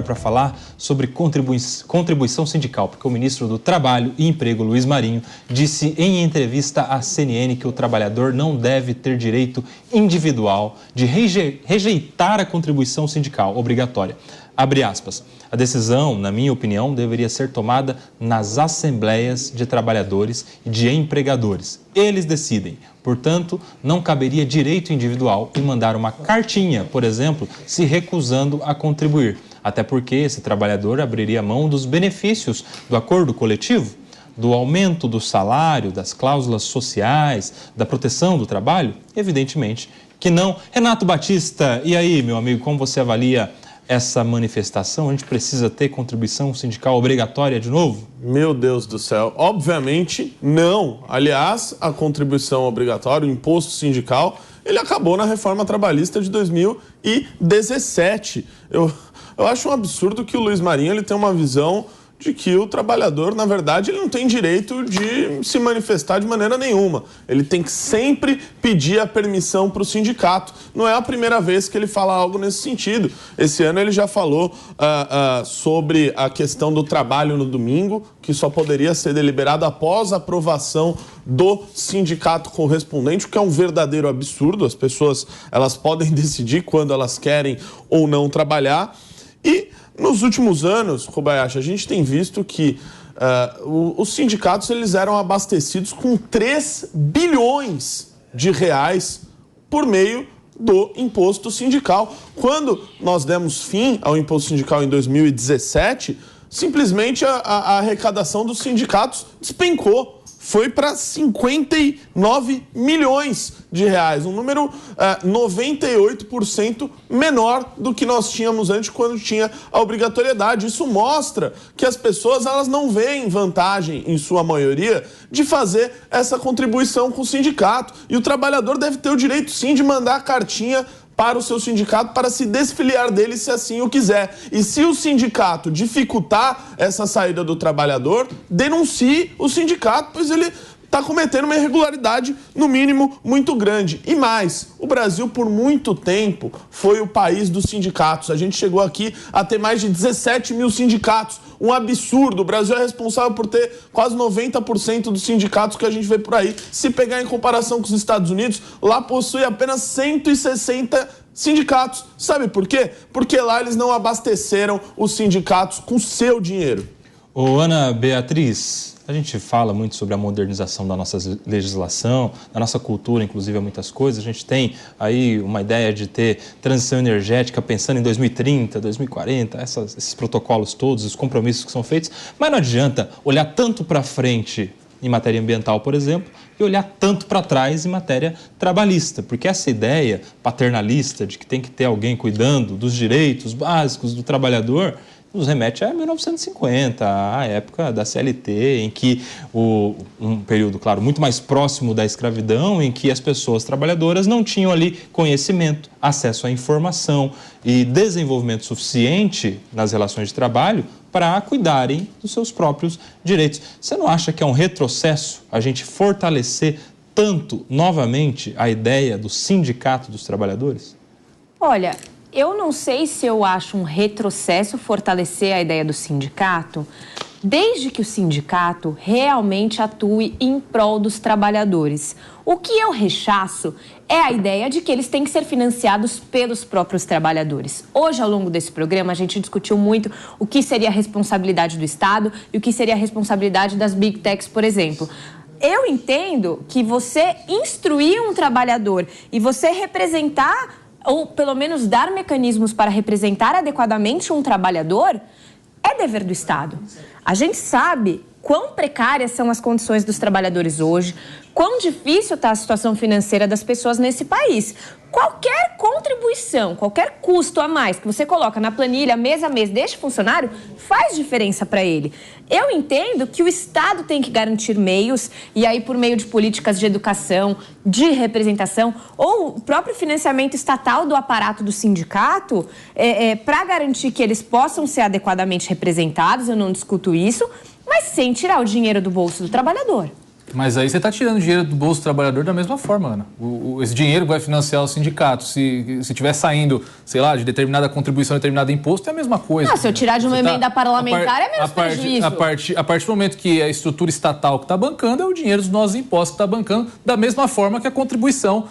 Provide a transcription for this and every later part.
para falar sobre contribuição sindical, porque o ministro do Trabalho e Emprego, Luiz Marinho, disse em entrevista à CNN que o trabalhador não deve ter direito individual de rejeitar a contribuição sindical obrigatória. Abre aspas. A decisão, na minha opinião, deveria ser tomada nas assembleias de trabalhadores e de empregadores. Eles decidem. Portanto, não caberia direito individual em mandar uma cartinha, por exemplo, se recusando a contribuir. Até porque esse trabalhador abriria mão dos benefícios do acordo coletivo, do aumento do salário, das cláusulas sociais, da proteção do trabalho? Evidentemente que não. Renato Batista, e aí, meu amigo, como você avalia essa manifestação? A gente precisa ter contribuição sindical obrigatória de novo? Meu Deus do céu, obviamente não. Aliás, a contribuição obrigatória, o imposto sindical, ele acabou na reforma trabalhista de 2017. Eu acho um absurdo que o Luiz Marinho ele tem uma visão de que o trabalhador, na verdade, ele não tem direito de se manifestar de maneira nenhuma. Ele tem que sempre pedir a permissão para o sindicato. Não é a primeira vez que ele fala algo nesse sentido. Esse ano ele já falou sobre a questão do trabalho no domingo, que só poderia ser deliberado após a aprovação do sindicato correspondente, o que é um verdadeiro absurdo. As pessoas elas podem decidir quando elas querem ou não trabalhar. E nos últimos anos, Kobayashi, a gente tem visto que os sindicatos eles eram abastecidos com 3 bilhões de reais por meio do imposto sindical. Quando nós demos fim ao imposto sindical em 2017, simplesmente a arrecadação dos sindicatos despencou. Foi para 59 milhões de reais, um número 98% menor do que nós tínhamos antes quando tinha a obrigatoriedade. Isso mostra que as pessoas elas não veem vantagem, em sua maioria, de fazer essa contribuição com o sindicato. E o trabalhador deve ter o direito, sim, de mandar a cartinha para o seu sindicato para se desfiliar dele se assim o quiser. E se o sindicato dificultar essa saída do trabalhador, denuncie o sindicato, pois ele está cometendo uma irregularidade, no mínimo, muito grande. E mais, o Brasil, por muito tempo, foi o país dos sindicatos. A gente chegou aqui a ter mais de 17 mil sindicatos. Um absurdo. O Brasil é responsável por ter quase 90% dos sindicatos que a gente vê por aí. Se pegar em comparação com os Estados Unidos, lá possui apenas 160 sindicatos. Sabe por quê? Porque lá eles não abasteceram os sindicatos com seu dinheiro. Ô, Ana Beatriz, a gente fala muito sobre a modernização da nossa legislação, da nossa cultura, inclusive, muitas coisas. A gente tem aí uma ideia de ter transição energética pensando em 2030, 2040, esses protocolos todos, os compromissos que são feitos. Mas não adianta olhar tanto para frente em matéria ambiental, por exemplo, e olhar tanto para trás em matéria trabalhista, porque essa ideia paternalista de que tem que ter alguém cuidando dos direitos básicos do trabalhador nos remete a 1950, a época da CLT, em que um período, claro, muito mais próximo da escravidão, em que as pessoas trabalhadoras não tinham ali conhecimento, acesso à informação e desenvolvimento suficiente nas relações de trabalho para cuidarem dos seus próprios direitos. Você não acha que é um retrocesso a gente fortalecer tanto, novamente, a ideia do sindicato dos trabalhadores? Olha, eu não sei se eu acho um retrocesso fortalecer a ideia do sindicato, desde que o sindicato realmente atue em prol dos trabalhadores. O que eu rechaço é a ideia de que eles têm que ser financiados pelos próprios trabalhadores. Hoje, ao longo desse programa, a gente discutiu muito o que seria a responsabilidade do Estado e o que seria a responsabilidade das Big Techs, por exemplo. Eu entendo que você instruir um trabalhador e você representar, ou pelo menos dar mecanismos para representar adequadamente um trabalhador, é dever do Estado. A gente sabe quão precárias são as condições dos trabalhadores hoje, quão difícil está a situação financeira das pessoas nesse país. Qualquer contribuição, qualquer custo a mais que você coloca na planilha, mês a mês, deste funcionário, faz diferença para ele. Eu entendo que o Estado tem que garantir meios, e aí por meio de políticas de educação, de representação, ou o próprio financiamento estatal do aparato do sindicato, para garantir que eles possam ser adequadamente representados, eu não discuto isso, mas sem tirar o dinheiro do bolso do trabalhador. Mas aí você está tirando dinheiro do bolso do trabalhador da mesma forma, Ana. Esse dinheiro vai financiar o sindicato. Se estiver saindo, sei lá, de determinada contribuição, determinado imposto, é a mesma coisa. Se eu tirar de uma emenda parlamentar, é menos prejuízo. A partir do momento que a estrutura estatal que está bancando, é o dinheiro dos nossos impostos que está bancando, da mesma forma que a contribuição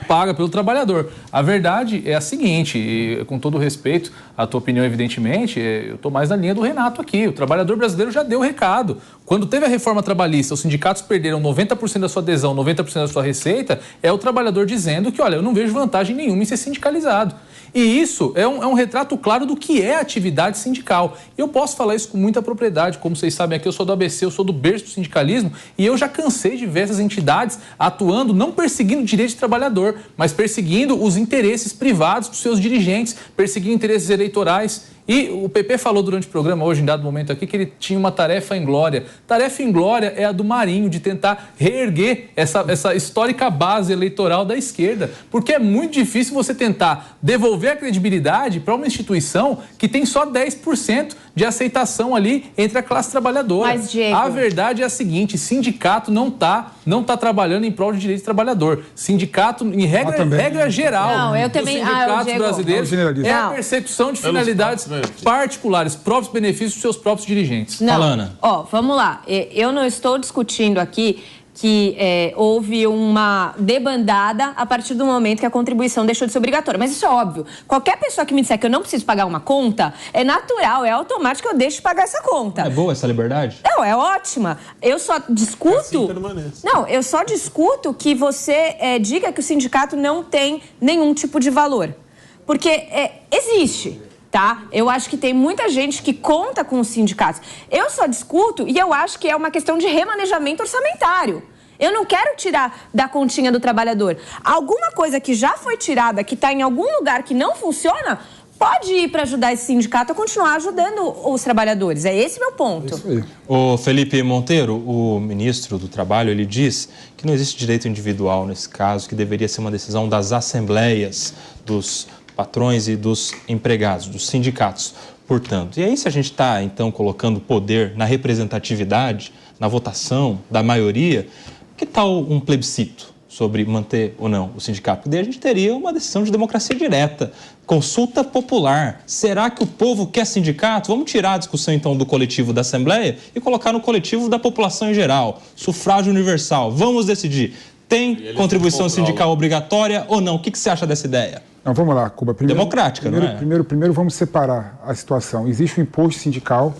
paga pelo trabalhador. A verdade é a seguinte, e com todo respeito à tua opinião, evidentemente, eu estou mais na linha do Renato aqui. O trabalhador brasileiro já deu o recado. Quando teve a reforma trabalhista, os sindicatos perderam 90% da sua adesão, 90% da sua receita, é o trabalhador dizendo que, olha, eu não vejo vantagem nenhuma em ser sindicalizado. E isso é um retrato claro do que é a atividade sindical. Eu posso falar isso com muita propriedade. Como vocês sabem aqui, eu sou do ABC, eu sou do berço do sindicalismo, e eu já cansei de ver essas entidades atuando, não perseguindo o direito de trabalhador, mas perseguindo os interesses privados dos seus dirigentes, perseguindo interesses eleitorais. E o PP falou durante o programa, hoje, em dado momento aqui, que ele tinha uma tarefa inglória. Tarefa inglória é a do Marinho, de tentar reerguer essa histórica base eleitoral da esquerda. Porque é muito difícil você tentar devolver a credibilidade para uma instituição que tem só 10% de aceitação ali entre a classe trabalhadora. Mas, Diego... A verdade é a seguinte, sindicato não tá trabalhando em prol de direito do trabalhador. Sindicato, em regra geral, não, eu também, dos sindicatos brasileiros, é a persecução de finalidades particulares, próprios benefícios dos seus próprios dirigentes. Não, Alana. Vamos lá. Eu não estou discutindo aqui que houve uma debandada a partir do momento que a contribuição deixou de ser obrigatória. Mas isso é óbvio. Qualquer pessoa que me disser que eu não preciso pagar uma conta, é natural, é automático que eu deixo de pagar essa conta. É boa essa liberdade? Não, é ótima. Eu só discuto... Não, eu só discuto que você diga que o sindicato não tem nenhum tipo de valor. Porque existe... Tá? Eu acho que tem muita gente que conta com os sindicatos. Eu só discuto e eu acho que é uma questão de remanejamento orçamentário. Eu não quero tirar da continha do trabalhador. Alguma coisa que já foi tirada, que está em algum lugar que não funciona, pode ir para ajudar esse sindicato a continuar ajudando os trabalhadores. É esse meu ponto. Isso aí. O Felipe Monteiro, o ministro do Trabalho, ele diz que não existe direito individual nesse caso, que deveria ser uma decisão das assembleias dos patrões e dos empregados, dos sindicatos, portanto. E aí, se a gente está, então, colocando poder na representatividade, na votação da maioria, que tal um plebiscito sobre manter ou não o sindicato? Porque daí a gente teria uma decisão de democracia direta, consulta popular. Será que o povo quer sindicato? Vamos tirar a discussão, então, do coletivo da Assembleia e colocar no coletivo da população em geral. Sufrágio universal. Vamos decidir. Tem contribuição sindical obrigatória ou não? O que você acha dessa ideia? Não, vamos lá, Cuba. Democrática, não é? Primeiro vamos separar a situação. Existe o imposto sindical,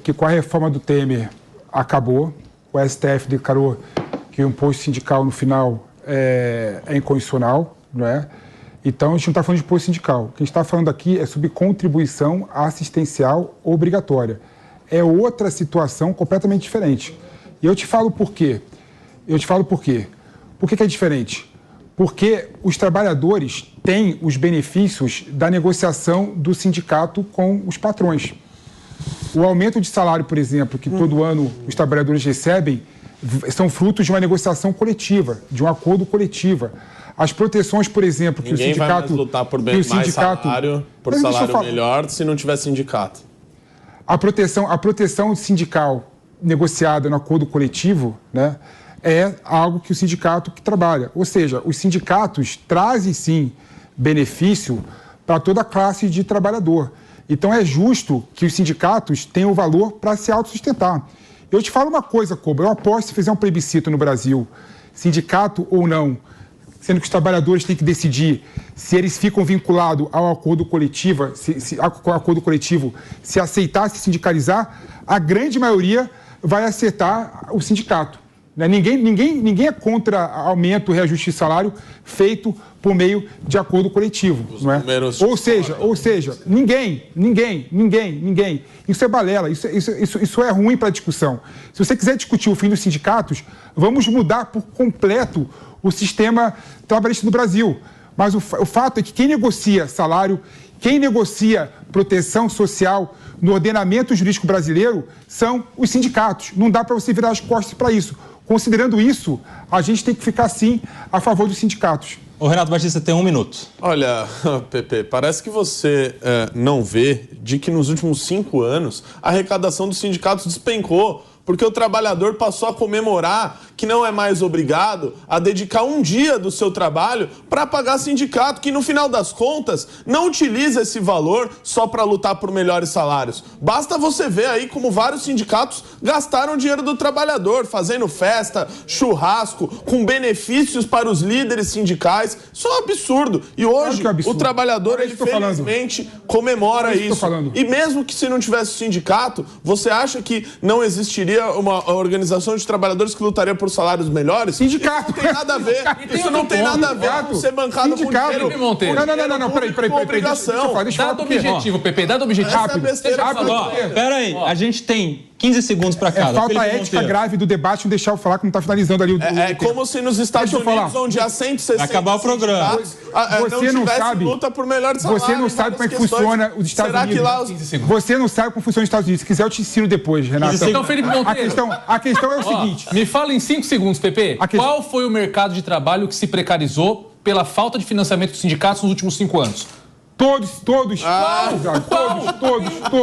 que com a reforma do Temer acabou. O STF declarou que o imposto sindical, no final, é incondicional, não é? Então, a gente não está falando de imposto sindical. O que a gente está falando aqui é sobre contribuição assistencial obrigatória. É outra situação completamente diferente. E eu te falo por quê. Por que é diferente? Porque os trabalhadores têm os benefícios da negociação do sindicato com os patrões. O aumento de salário, por exemplo, que todo ano os trabalhadores recebem, são frutos de uma negociação coletiva, de um acordo coletivo. As proteções, por exemplo, que Ninguém o sindicato... vai mais lutar por mais salário, por salário melhor, se não tiver sindicato. A proteção sindical negociada no acordo coletivo, né, é algo que o sindicato que trabalha. Ou seja, os sindicatos trazem, sim, benefício para toda a classe de trabalhador. Então, é justo que os sindicatos tenham o valor para se autossustentar. Eu te falo uma coisa, Koba, eu aposto se fizer um plebiscito no Brasil, sindicato ou não, sendo que os trabalhadores têm que decidir se eles ficam vinculados ao acordo coletivo, se aceitar se sindicalizar, a grande maioria vai aceitar o sindicato. Ninguém é contra aumento, reajuste de salário feito por meio de acordo coletivo. Não é? Ou seja, ninguém. Isso é balela, isso é ruim para a discussão. Se você quiser discutir o fim dos sindicatos, vamos mudar por completo o sistema trabalhista do Brasil. Mas o fato é que quem negocia salário, quem negocia proteção social no ordenamento jurídico brasileiro são os sindicatos. Não dá para você virar as costas para isso. Considerando isso, a gente tem que ficar, sim, a favor dos sindicatos. O Renato Batista tem 1 minuto. Olha, Pepe, parece que você não vê de que nos últimos 5 anos a arrecadação dos sindicatos despencou, porque o trabalhador passou a comemorar que não é mais obrigado a dedicar um dia do seu trabalho para pagar sindicato, que no final das contas não utiliza esse valor só para lutar por melhores salários. Basta você ver aí como vários sindicatos gastaram dinheiro do trabalhador, fazendo festa, churrasco, com benefícios para os líderes sindicais. Isso é um absurdo. E hoje o trabalhador, ele felizmente comemora isso. E mesmo que se não tivesse sindicato, você acha que não existiria uma organização de trabalhadores que lutaria por salários melhores? Sindicato. Isso não tem nada a ver. Isso não tem nada a ver com ser bancado por dinheiro. Não, peraí. Obrigação. Dado objetivo, Pepe, dado objetivo. Rápido. Peraí, a gente tem 15 segundos para cada. Falta ética grave do debate, não deixar eu falar como está finalizando ali o É como se nos Estados Unidos, onde há 160 acabar o programa. Você não sabe luta por melhores salários. Você não sabe como é que funciona os Estados Unidos. Você não sabe como funciona os Estados Unidos. Se quiser, eu te ensino depois, Renato. Então, Felipe Monteiro. A questão é o seguinte. Me fala em 5 segundos, Pepe. Qual foi o mercado de trabalho que se precarizou pela falta de financiamento dos sindicatos nos últimos 5 anos? Todos. Todos.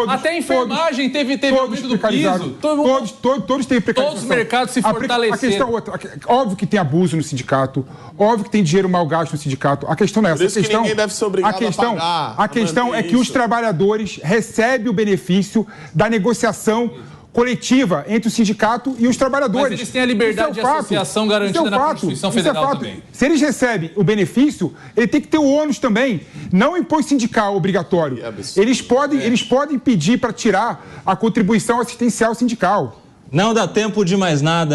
Até a enfermagem teve aumento do piso. Todos têm precarização. Todos os mercados se fortaleceram. A questão é outra. Óbvio que tem abuso no sindicato. Óbvio que tem dinheiro mal gasto no sindicato. A questão não é essa. Por isso que ninguém deve ser obrigado a pagar. A questão é que os trabalhadores recebem o benefício da negociação coletiva entre o sindicato e os trabalhadores. Mas eles têm a liberdade de associação garantida na Constituição Federal também. Se eles recebem o benefício, ele tem que ter o ônus também. Não imposto sindical obrigatório. Eles podem pedir para tirar a contribuição assistencial sindical. Não dá tempo de mais nada.